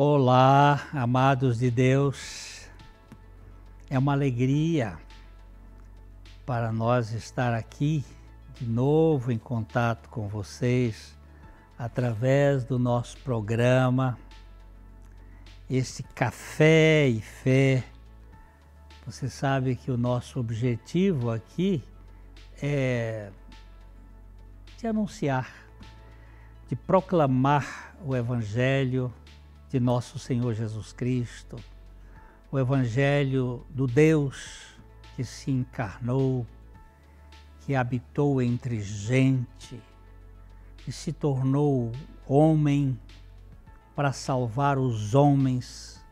Olá, amados de Deus. É uma alegria para nós estar aqui de novo em contato com vocês através do nosso programa, este Café e Fé. Você sabe que o nosso objetivo aqui é de anunciar, de proclamar o Evangelho de nosso Senhor Jesus Cristo, o Evangelho do Deus que se encarnou, que habitou entre gente, que se tornou homem para salvar os homens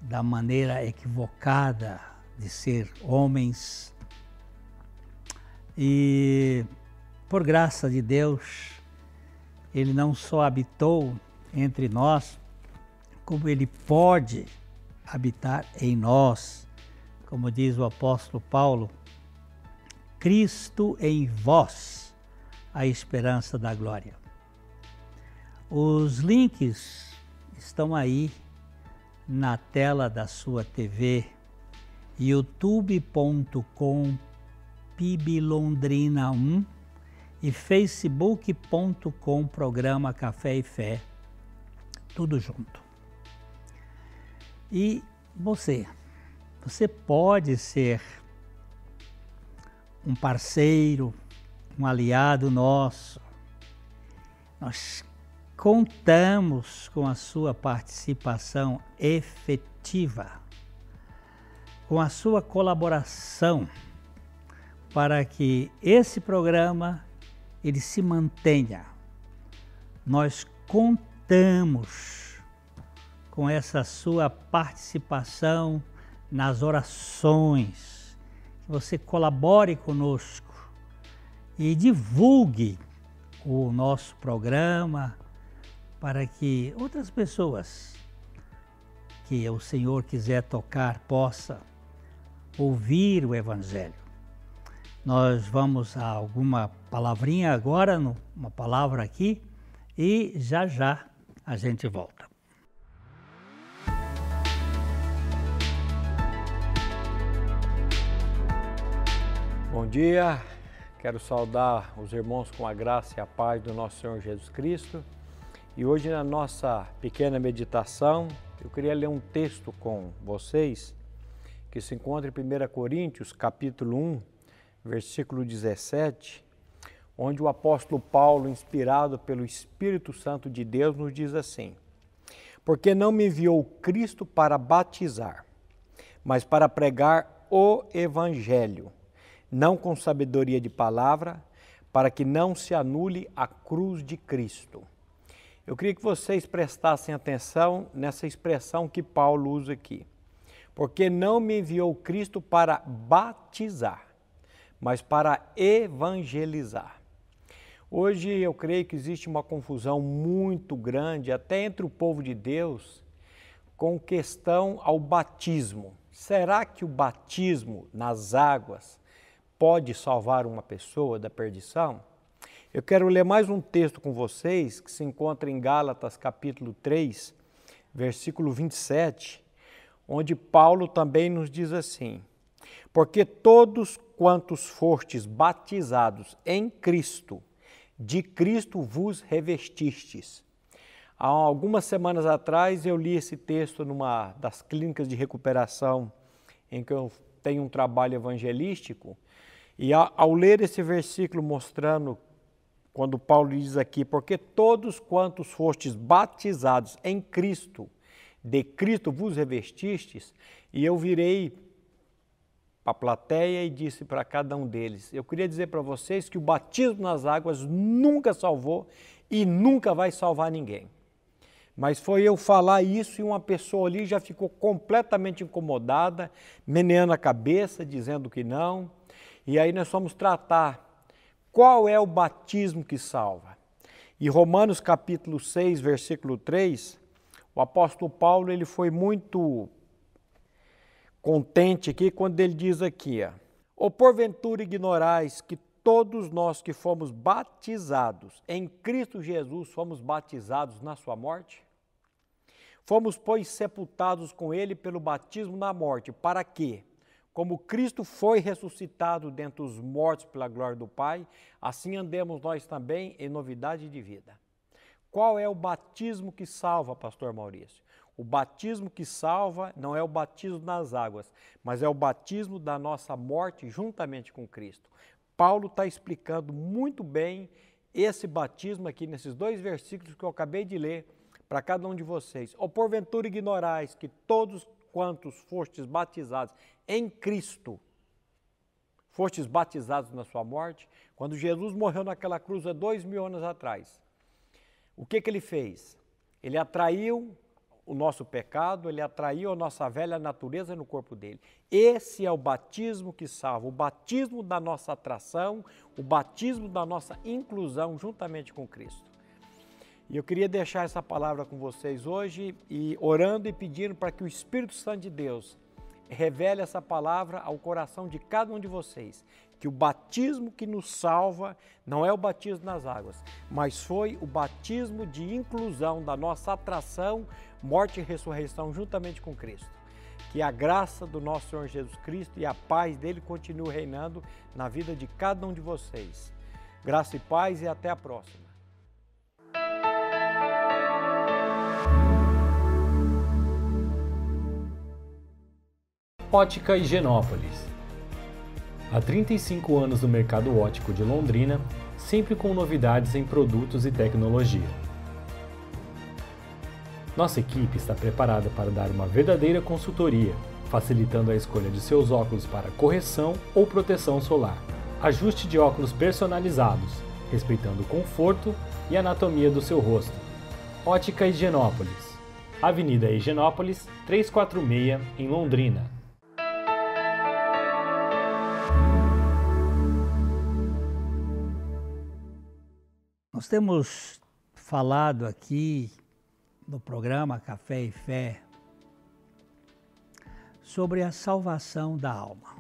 da maneira equivocada de ser homens. E por graça de Deus, Ele não só habitou entre nós, como Ele pode habitar em nós, como diz o apóstolo Paulo, Cristo em vós, a esperança da glória. Os links estão aí na tela da sua TV, youtube.com/PIBLondrina1 e facebook.com Programa Café e Fé, tudo junto. E você pode ser um parceiro, um aliado nosso. Nós contamos com a sua participação efetiva, com a sua colaboração para que esse programa ele se mantenha. Nós contamos com essa sua participação nas orações, que você colabore conosco e divulgue o nosso programa para que outras pessoas que o Senhor quiser tocar possa ouvir o Evangelho. Nós vamos a alguma palavrinha agora, uma palavra aqui, e já a gente volta. Bom dia, quero saudar os irmãos com a graça e a paz do nosso Senhor Jesus Cristo. E hoje na nossa pequena meditação, eu queria ler um texto com vocês, que se encontra em 1 Coríntios, capítulo 1, versículo 17, onde o apóstolo Paulo, inspirado pelo Espírito Santo de Deus, nos diz assim: porque não me enviou Cristo para batizar, mas para pregar o Evangelho, não com sabedoria de palavra, para que não se anule a cruz de Cristo. Eu queria que vocês prestassem atenção nessa expressão que Paulo usa aqui. Porque não me enviou Cristo para batizar, mas para evangelizar. Hoje eu creio que existe uma confusão muito grande, até entre o povo de Deus, com questão ao batismo. Será que o batismo nas águas pode salvar uma pessoa da perdição? Eu quero ler mais um texto com vocês, que se encontra em Gálatas capítulo 3, versículo 27, onde Paulo também nos diz assim: porque todos quantos fostes batizados em Cristo, de Cristo vos revestistes. Há algumas semanas atrás eu li esse texto numa das clínicas de recuperação em que eu tenho um trabalho evangelístico, e ao ler esse versículo mostrando, quando Paulo diz aqui, porque todos quantos fostes batizados em Cristo, de Cristo vos revestistes, e eu virei para a plateia e disse para cada um deles, eu queria dizer para vocês que o batismo nas águas nunca salvou e nunca vai salvar ninguém. Mas foi eu falar isso e uma pessoa ali já ficou completamente incomodada, meneando a cabeça, dizendo que não. E aí nós vamos tratar qual é o batismo que salva. E Romanos capítulo 6, versículo 3, o apóstolo Paulo ele foi muito contente aqui quando ele diz aqui, ou porventura ignorais que todos nós que fomos batizados em Cristo Jesus fomos batizados na sua morte? Fomos, pois, sepultados com ele pelo batismo na morte, para que, como Cristo foi ressuscitado dentre os mortos pela glória do Pai, assim andemos nós também em novidade de vida. Qual é o batismo que salva, pastor Maurício? O batismo que salva não é o batismo nas águas, mas é o batismo da nossa morte juntamente com Cristo. Paulo está explicando muito bem esse batismo aqui nesses 2 versículos que eu acabei de ler para cada um de vocês. Ou porventura ignorais que todos quantos fostes batizados em Cristo, fostes batizados na sua morte, quando Jesus morreu naquela cruz há 2000 anos atrás. O que ele fez? Ele atraiu o nosso pecado, ele atraiu a nossa velha natureza no corpo dele. Esse é o batismo que salva, o batismo da nossa atração, o batismo da nossa inclusão juntamente com Cristo. E eu queria deixar essa palavra com vocês hoje e orando e pedindo para que o Espírito Santo de Deus revele essa palavra ao coração de cada um de vocês, que o batismo que nos salva não é o batismo nas águas, mas foi o batismo de inclusão da nossa atração, morte e ressurreição juntamente com Cristo. Que a graça do nosso Senhor Jesus Cristo e a paz dele continue reinando na vida de cada um de vocês. Graça e paz e até a próxima. Ótica Higienópolis. Há 35 anos no mercado óptico de Londrina, sempre com novidades em produtos e tecnologia. Nossa equipe está preparada para dar uma verdadeira consultoria, facilitando a escolha de seus óculos para correção ou proteção solar. Ajuste de óculos personalizados, respeitando o conforto e anatomia do seu rosto. Ótica Higienópolis. Avenida Higienópolis, 346, em Londrina. Nós temos falado aqui no programa Café e Fé sobre a salvação da alma.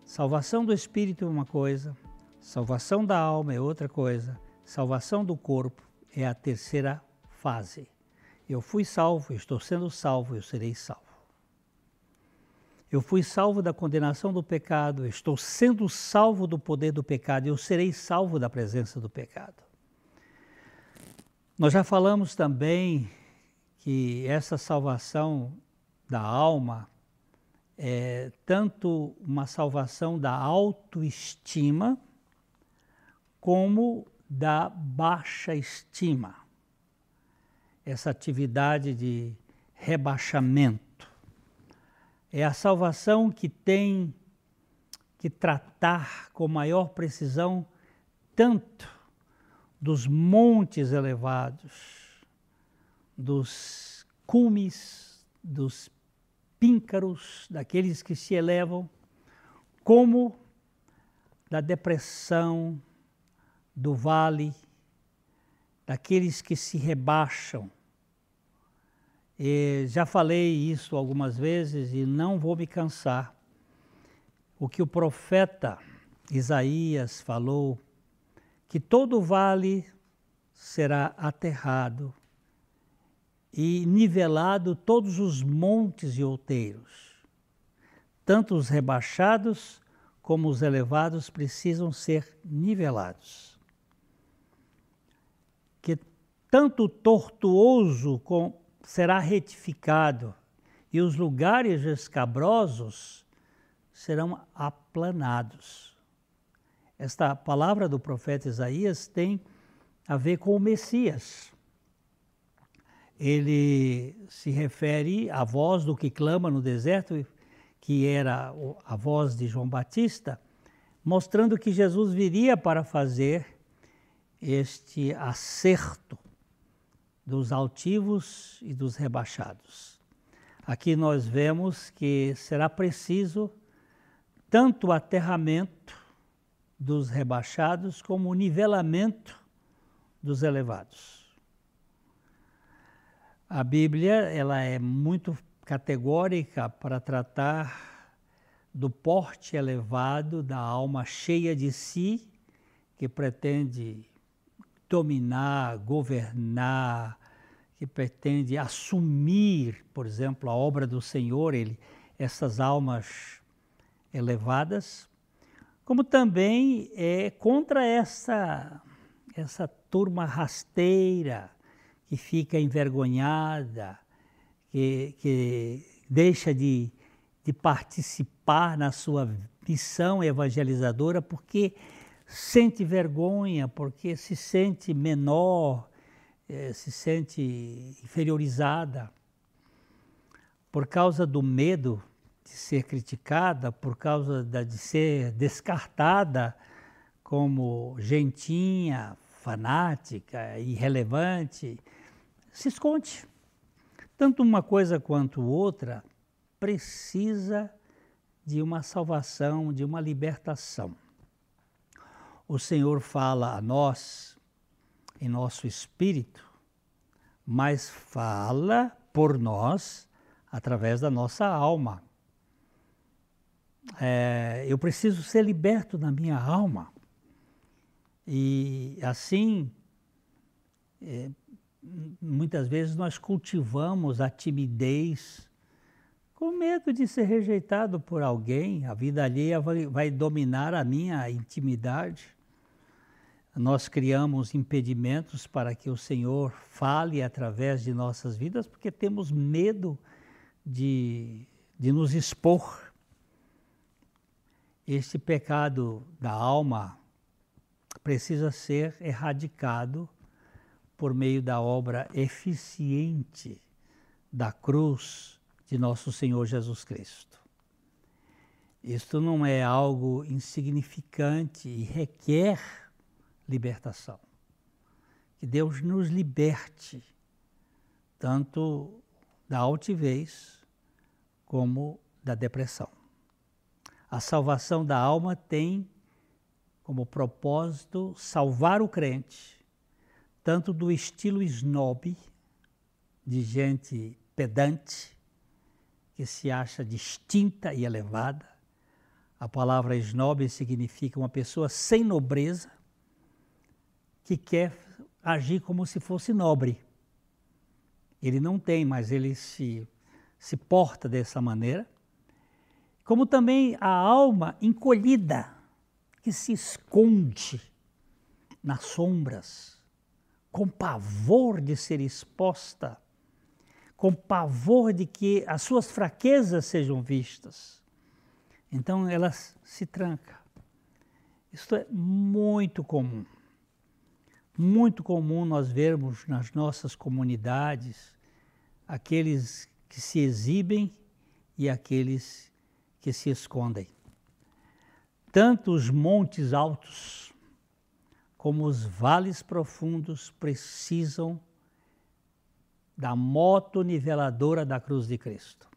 Salvação do espírito é uma coisa, salvação da alma é outra coisa, salvação do corpo é a terceira fase. Eu fui salvo, eu estou sendo salvo, eu serei salvo. Eu fui salvo da condenação do pecado, eu estou sendo salvo do poder do pecado, eu serei salvo da presença do pecado. Nós já falamos também que essa salvação da alma é tanto uma salvação da autoestima como da baixa estima. Essa atividade de rebaixamento. É a salvação que tem que tratar com maior precisão tanto dos montes elevados, dos cumes, dos píncaros, daqueles que se elevam, como da depressão, do vale, daqueles que se rebaixam. Já falei isso algumas vezes e não vou me cansar. O que o profeta Isaías falou, que todo vale será aterrado e nivelado todos os montes e outeiros. Tanto os rebaixados como os elevados precisam ser nivelados. Que tanto tortuoso será retificado e os lugares escabrosos serão aplanados. Esta palavra do profeta Isaías tem a ver com o Messias. Ele se refere à voz do que clama no deserto, que era a voz de João Batista, mostrando que Jesus viria para fazer este acerto dos altivos e dos rebaixados. Aqui nós vemos que será preciso tanto o aterramento dos rebaixados como o nivelamento dos elevados. A Bíblia ela é muito categórica para tratar do porte elevado da alma cheia de si, que pretende dominar, governar que pretende assumir, por exemplo, a obra do Senhor, essas almas elevadas, como também é contra essa turma rasteira que fica envergonhada, que deixa de participar na sua missão evangelizadora porque sente vergonha, porque se sente menor, se sente inferiorizada, por causa do medo de ser criticada, por causa de ser descartada como gentinha, fanática, irrelevante, se esconde. Tanto uma coisa quanto outra precisa de uma salvação, de uma libertação. O Senhor fala a nós, em nosso espírito, mas fala por nós através da nossa alma. Eu preciso ser liberto na minha alma. E assim, muitas vezes nós cultivamos a timidez com medo de ser rejeitado por alguém. A vida alheia vai dominar a minha intimidade. Nós criamos impedimentos para que o Senhor fale através de nossas vidas, porque temos medo de nos expor. Este pecado da alma precisa ser erradicado por meio da obra eficiente da cruz de nosso Senhor Jesus Cristo. Isto não é algo insignificante e requer libertação. Que Deus nos liberte, tanto da altivez como da depressão. A salvação da alma tem como propósito salvar o crente, tanto do estilo snob, de gente pedante, que se acha distinta e elevada. A palavra snob significa uma pessoa sem nobreza, que quer agir como se fosse nobre. Ele não tem, mas ele se porta dessa maneira. Como também a alma encolhida, que se esconde nas sombras, com pavor de ser exposta, com pavor de que as suas fraquezas sejam vistas. Então ela se tranca. Isso é muito comum. Muito comum nós vermos nas nossas comunidades aqueles que se exibem e aqueles que se escondem. Tanto os montes altos como os vales profundos precisam da moto niveladora da cruz de Cristo.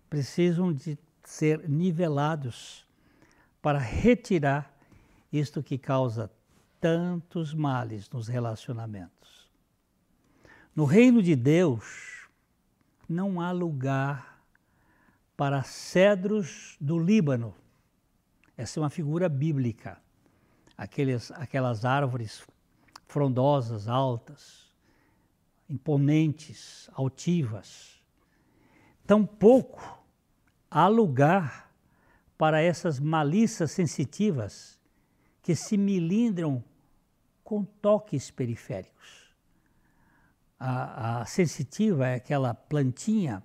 Precisam de ser nivelados para retirar isto que causa tantos males nos relacionamentos. No reino de Deus, não há lugar para cedros do Líbano. Essa é uma figura bíblica. Aquelas árvores frondosas, altas, imponentes, altivas. Tampouco há lugar para essas malícias sensitivas que se milindram com toques periféricos. A sensitiva é aquela plantinha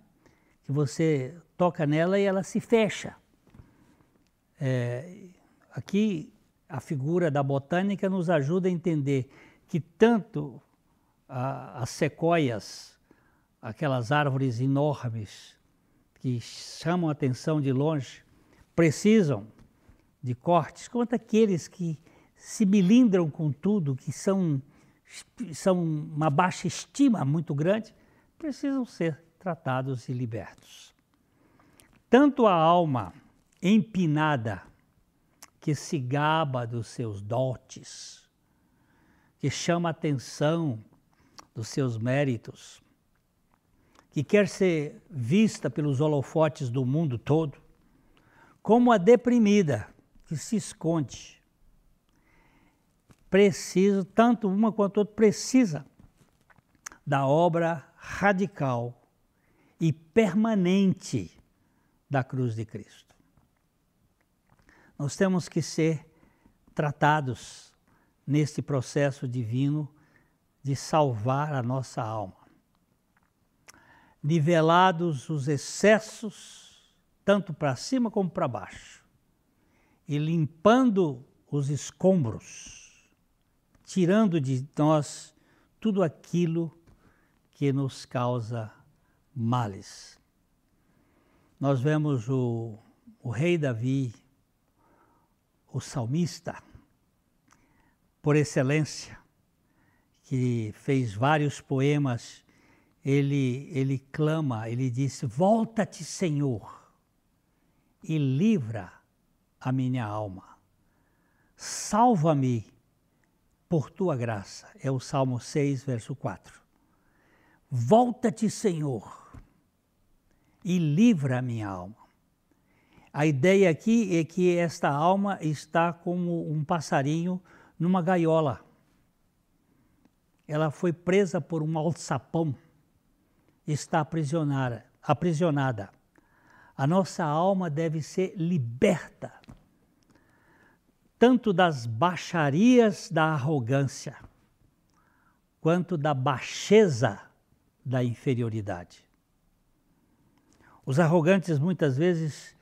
que você toca nela e ela se fecha. Aqui a figura da botânica nos ajuda a entender que tanto as sequoias, aquelas árvores enormes que chamam a atenção de longe, precisam de cortes, quanto aqueles que se milindram com tudo, que são uma baixa estima muito grande, precisam ser tratados e libertos. Tanto a alma empinada, que se gaba dos seus dotes, que chama a atenção dos seus méritos, que quer ser vista pelos holofotes do mundo todo, como a deprimida, que se esconde. Tanto uma quanto outra precisa da obra radical e permanente da cruz de Cristo. Nós temos que ser tratados nesse processo divino de salvar a nossa alma. Nivelados os excessos, tanto para cima como para baixo, e limpando os escombros, tirando de nós tudo aquilo que nos causa males. Nós vemos o rei Davi, o salmista, por excelência, que fez vários poemas, ele clama, ele diz: volta-te, Senhor, e livra a minha alma. Salva-me por tua graça. É o Salmo 6, verso 4. Volta-te, Senhor, e livra a minha alma. A ideia aqui é que esta alma está como um passarinho numa gaiola. Ela foi presa por um alçapão, está aprisionada. A nossa alma deve ser liberta, tanto das baixarias da arrogância, quanto da baixeza da inferioridade. Os arrogantes muitas vezes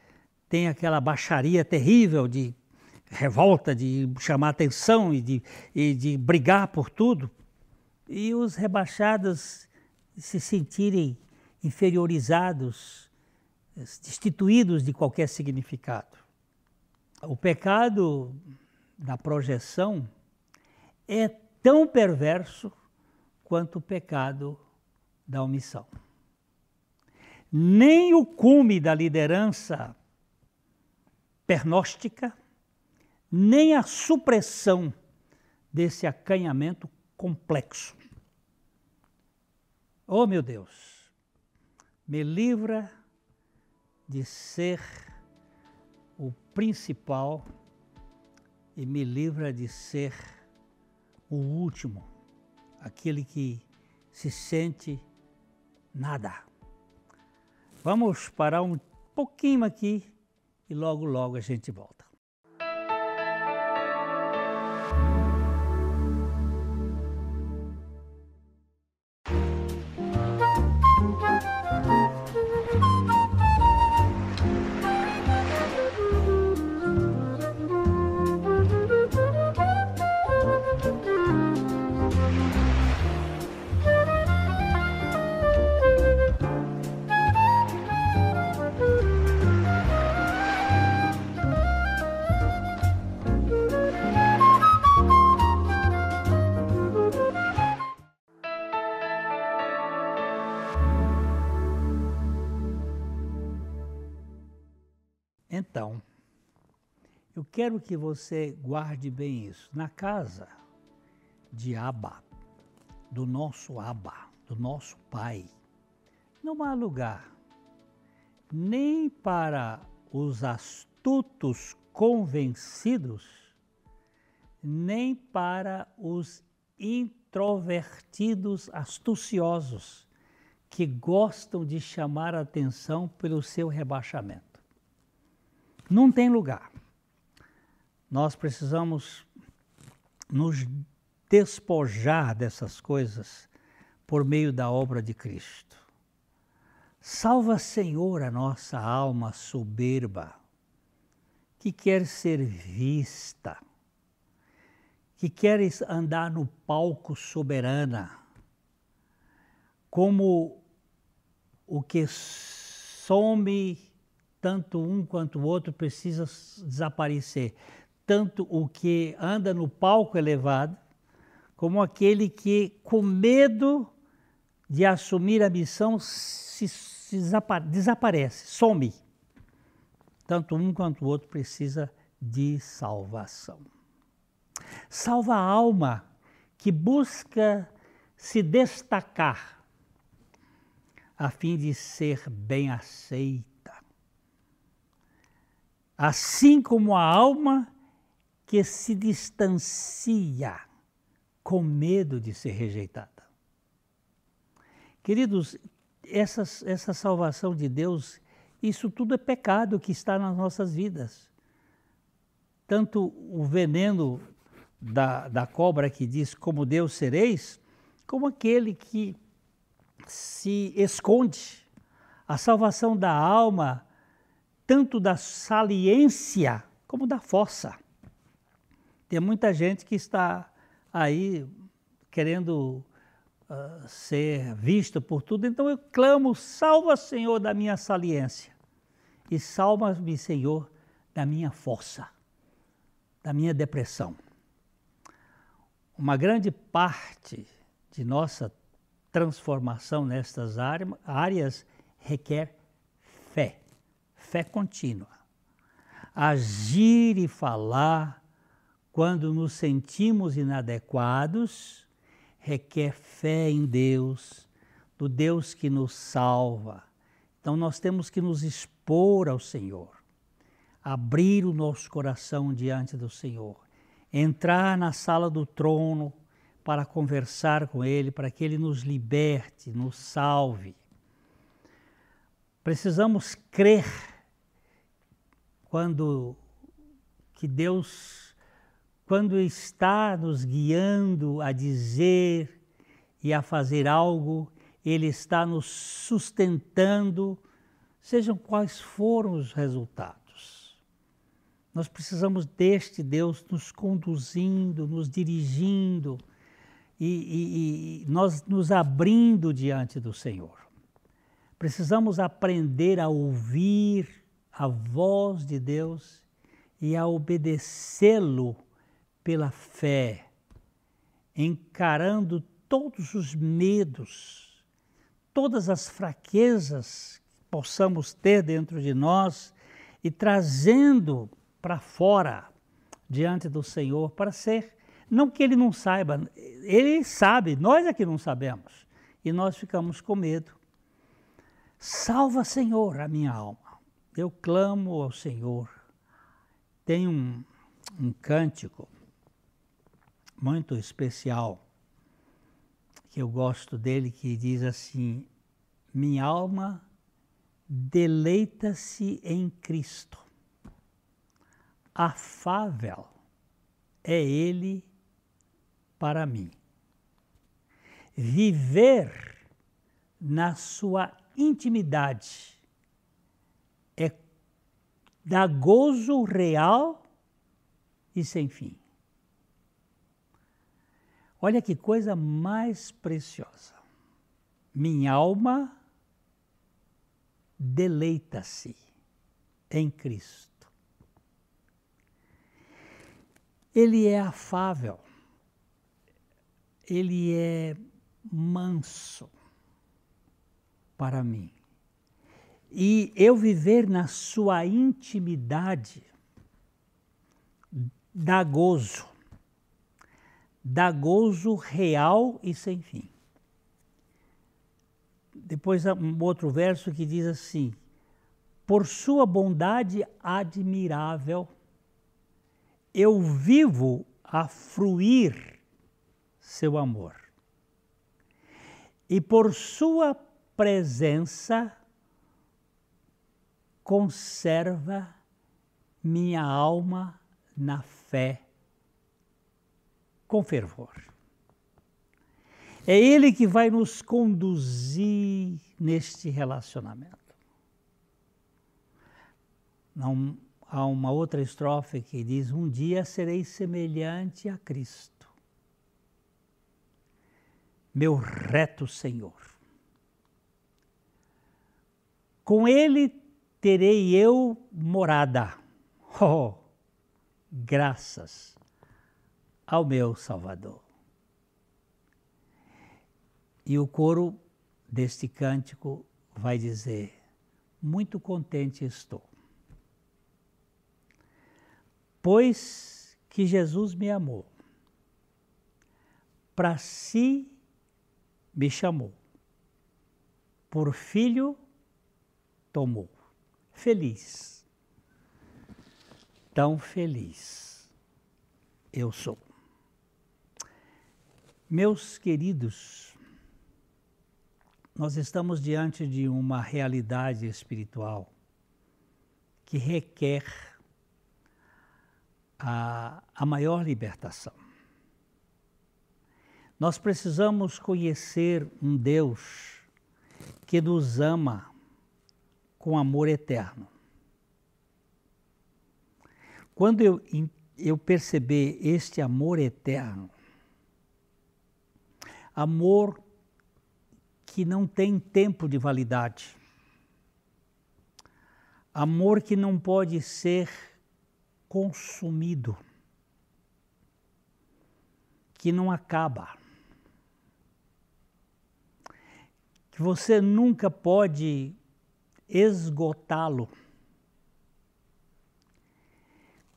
têm aquela baixaria terrível de revolta, de chamar atenção e de brigar por tudo, e os rebaixados se sentirem inferiorizados, destituídos de qualquer significado. O pecado da projeção é tão perverso quanto o pecado da omissão. Nem o cume da liderança pernóstica, nem a supressão desse acanhamento complexo. Oh, meu Deus, me livra de ser o principal e me livra de ser o último, aquele que se sente nada. Vamos parar um pouquinho aqui e logo a gente volta. Então, eu quero que você guarde bem isso. Na casa de Abba, do nosso Pai, não há lugar nem para os astutos convencidos, nem para os introvertidos astuciosos que gostam de chamar a atenção pelo seu rebaixamento. Não tem lugar. Nós precisamos nos despojar dessas coisas por meio da obra de Cristo. Salva, Senhor, a nossa alma soberba, que quer ser vista, que quer andar no palco soberana, como o que some, tanto um quanto o outro precisa desaparecer. Tanto o que anda no palco elevado, como aquele que, com medo de assumir a missão, desaparece, some. Tanto um quanto o outro precisa de salvação. Salva a alma que busca se destacar a fim de ser bem aceita. Assim como a alma que se distancia com medo de ser rejeitada. Queridos, essa salvação de Deus, isso tudo é pecado que está nas nossas vidas. Tanto o veneno da cobra que diz como Deus sereis, como aquele que se esconde. A salvação da alma, tanto da saliência como da fossa. Tem muita gente que está aí querendo ser visto por tudo, então eu clamo, salva, Senhor, da minha saliência e salva-me, Senhor, da minha fossa, da minha depressão. Uma grande parte de nossa transformação nestas áreas requer fé contínua. Agir e falar quando nos sentimos inadequados requer fé em Deus, do Deus que nos salva. Então nós temos que nos expor ao Senhor, abrir o nosso coração diante do Senhor, entrar na sala do trono para conversar com Ele, para que Ele nos liberte, nos salve. Precisamos crer que Deus, quando está nos guiando a dizer e a fazer algo, Ele está nos sustentando, sejam quais foram os resultados. Nós precisamos deste Deus nos conduzindo, nos dirigindo e nós nos abrindo diante do Senhor. Precisamos aprender a ouvir a voz de Deus e a obedecê-lo pela fé, encarando todos os medos, todas as fraquezas que possamos ter dentro de nós e trazendo para fora diante do Senhor para ser, não que Ele não saiba, Ele sabe, nós é que não sabemos e nós ficamos com medo. Salva, Senhor, a minha alma. Eu clamo ao Senhor. Tem um cântico muito especial, que eu gosto dele, que diz assim: minha alma deleita-se em Cristo. Afável é Ele para mim. Viver na sua intimidade dá gozo real e sem fim. Olha que coisa mais preciosa. Minha alma deleita-se em Cristo. Ele é afável, Ele é manso para mim. E eu viver na sua intimidade dá gozo real e sem fim. Depois um outro verso que diz assim: por sua bondade admirável, eu vivo a fruir seu amor. E por sua presença conserva minha alma na fé com fervor. É Ele que vai nos conduzir neste relacionamento. Não, há uma outra estrofe que diz: um dia serei semelhante a Cristo, meu reto Senhor. Com Ele terei eu morada. Oh, graças ao meu Salvador. E o coro deste cântico vai dizer: muito contente estou, pois que Jesus me amou, para si me chamou, por filho tomou. Feliz, tão feliz eu sou. Meus queridos, nós estamos diante de uma realidade espiritual que requer a maior libertação. Nós precisamos conhecer um Deus que nos ama com amor eterno. Quando eu perceber este amor eterno, amor que não tem tempo de validade, amor que não pode ser consumido, que não acaba, que você nunca pode esgotá-lo.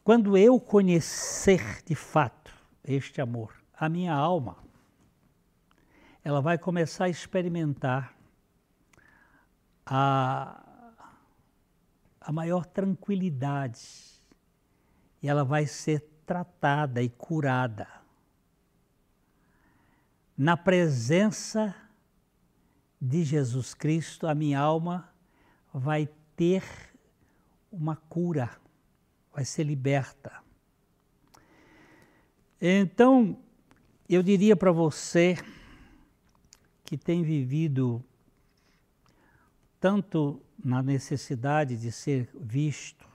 Quando eu conhecer de fato este amor, a minha alma, ela vai começar a experimentar a maior tranquilidade e ela vai ser tratada e curada na presença de Jesus Cristo. A minha alma vai ter uma cura, vai ser liberta. Então, eu diria para você que tem vivido tanto na necessidade de ser visto,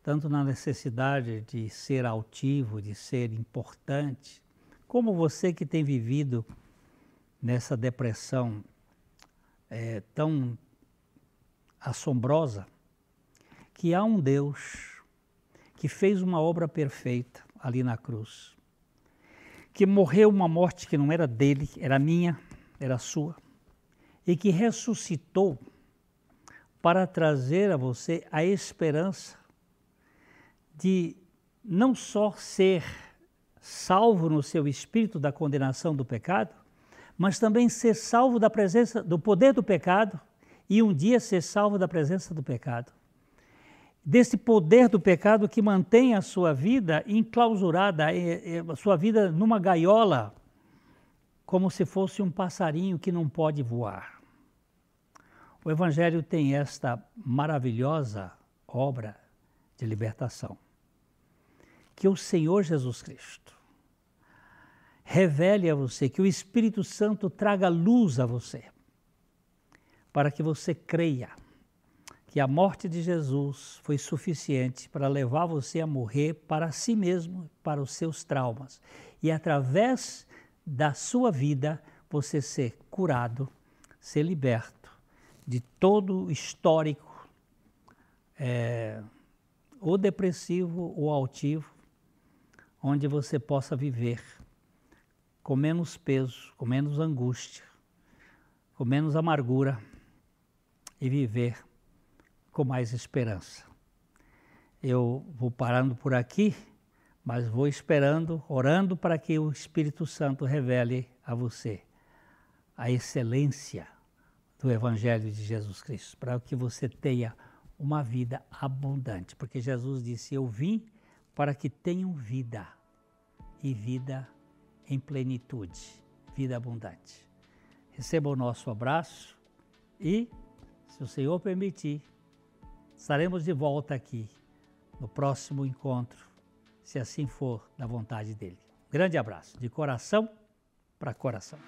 tanto na necessidade de ser altivo, de ser importante, como você que tem vivido nessa depressão tão assombrosa, que há um Deus que fez uma obra perfeita ali na cruz, que morreu uma morte que não era dele, era minha, era sua, e que ressuscitou para trazer a você a esperança de não só ser salvo no seu espírito da condenação do pecado, mas também ser salvo da presença, do poder do pecado e um dia ser salvo da presença do pecado. Desse poder do pecado que mantém a sua vida enclausurada, a sua vida numa gaiola, como se fosse um passarinho que não pode voar. O Evangelho tem esta maravilhosa obra de libertação. Que o Senhor Jesus Cristo revele a você, que o Espírito Santo traga luz a você, para que você creia que a morte de Jesus foi suficiente para levar você a morrer para si mesmo, para os seus traumas. E através da sua vida, você ser curado, ser liberto de todo o histórico, ou depressivo ou altivo, onde você possa viver com menos peso, com menos angústia, com menos amargura e viver com mais esperança. Eu vou parando por aqui, mas vou esperando, orando para que o Espírito Santo revele a você a excelência do Evangelho de Jesus Cristo, para que você tenha uma vida abundante, porque Jesus disse: eu vim para que tenham vida, e vida em plenitude, vida abundante. Receba o nosso abraço e, se o Senhor permitir, estaremos de volta aqui no próximo encontro, se assim for da vontade dele. Grande abraço, de coração para coração.